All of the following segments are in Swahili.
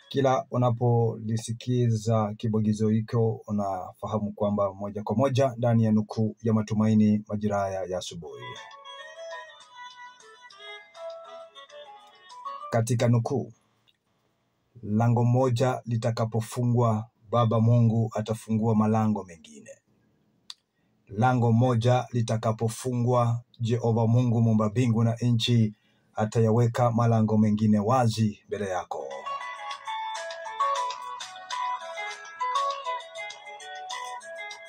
Kila unapolisikiza kibwagizo hiko unafahamu kwamba moja kwa moja ndani ya nukuu ya matumaini majira haya ya asubuhi. Katika nukuu, lango moja litakapofungwa, Baba Mungu atafungua malango mengine. Lango moja litakapofungwa, Jehova Mungu muumba mbingu na nchi atayaweka malango mengine wazi mbele yako.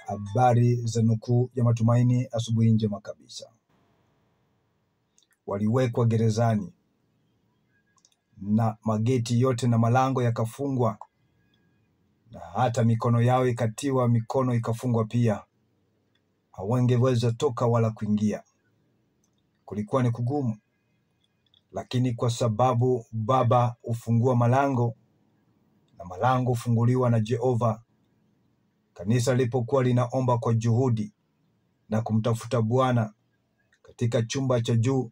Habari za nukuu ya matumaini asubuhi njema kabisa. Waliwekwa gerezani na mageti yote na malango yakafungwa, na hata mikono yao ikatiwa mikono ikafungwa pia. Hawangeweza toka wala kuingia. Kulikuwa ni kugumu, lakini kwa sababu Baba hufungua malango na malango hufunguliwa na Jehova, kanisa lilipokuwa linaomba kwa juhudi na kumtafuta Bwana katika chumba cha juu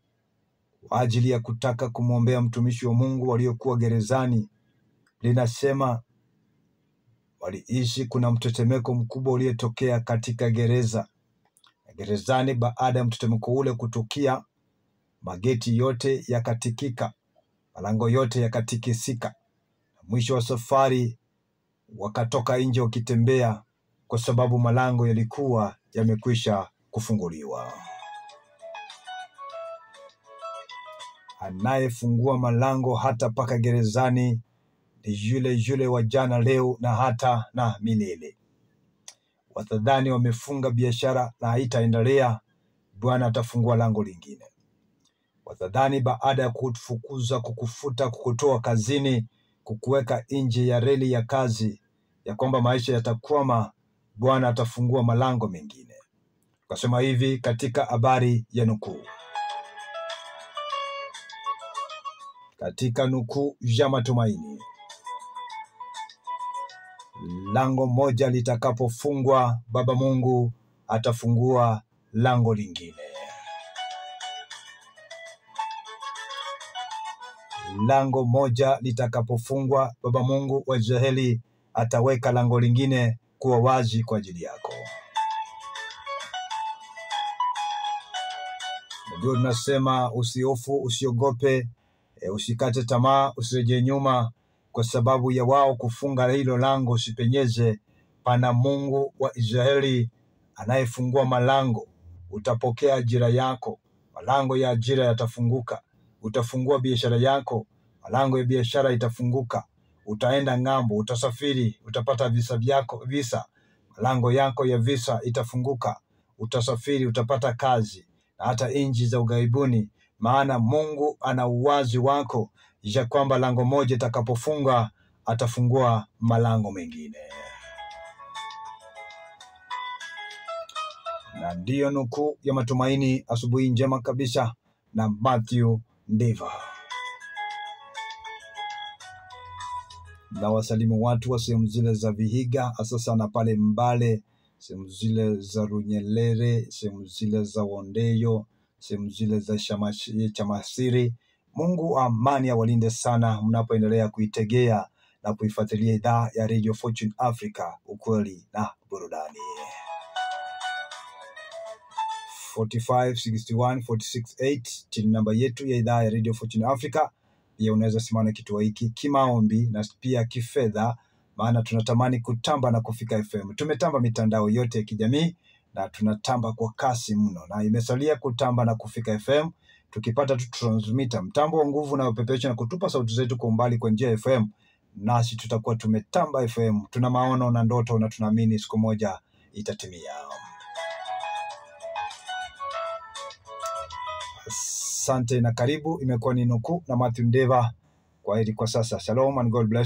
kwa ajili ya kutaka kumwombea mtumishi wa Mungu waliokuwa gerezani, linasema waliishi kuna mtetemeko mkubwa uliotokea katika gereza. Gerezani baada ya mtetemeko ule kutukia, mageti yote yakatikika, malango yote yakatikisika. Mwisho wa safari wakatoka nje wakitembea kwa sababu malango yalikuwa yamekwisha kufunguliwa. Anayefungua malango hata paka gerezani ni yule wa jana, leo na hata na milele. Watadhani wamefunga biashara na haitaendelea, Bwana atafungua lango lingine. Watadhani baada ya kufukuza, kukufuta, kukutoa kazini, kukuweka nje ya reli ya kazi, ya kwamba maisha yatakwama, Bwana atafungua malango mengine. Kasema hivi katika habari ya nukuu. Katika nukuu ya matumaini, lango moja litakapofungwa, Baba Mungu atafungua lango lingine. Lango moja litakapofungwa, Baba Mungu wa Israeli ataweka lango lingine kuwa wazi kwa ajili yako. Ndio tunasema usihofu, usiogope, usikate tamaa, usirejee nyuma kwa sababu ya wao kufunga hilo lango. Usipenyeze, pana Mungu wa Israeli anayefungua malango. Utapokea ajira yako, malango ya ajira yatafunguka. Utafungua biashara yako, malango ya biashara itafunguka. Utaenda ng'ambo, utasafiri, utapata visa, malango yako ya visa itafunguka. Utasafiri, utapata kazi na hata nchi za ughaibuni, maana Mungu ana uwazi wako ya kwamba lango moja itakapofunga atafungua malango mengine. Na ndiyo nukuu ya matumaini asubuhi njema kabisa na Matthew Ndeva. Na wasalimu watu wa sehemu zile za Vihiga, hasa sana pale Mbale, sehemu zile za Runyelere, sehemu zile za Wondeyo, sehemu zile za Chamasiri. Mungu amani awalinde sana mnapoendelea kuitegea na kuifuatilia idhaa ya Radio Fortune Africa, ukweli na burudani. 4561468 chini namba yetu ya idhaa ya Radio Fortune Africa. Pia unaweza simama kituo hiki kimaombi na pia kifedha, maana tunatamani kutamba na kufika FM. Tumetamba mitandao yote ya kijamii na tunatamba kwa kasi mno, na imesalia kutamba na kufika FM. Tukipata tu transmitter, mtambo wa nguvu na upeperushi na kutupa sauti zetu kwa umbali kwa njia ya FM, nasi tutakuwa tumetamba FM. Tuna maono na ndoto na tunaamini siku moja itatimia. Asante na karibu. Imekuwa ni nukuu na Matthew Ndeva. Kwa heri kwa sasa. Shalom and God bless.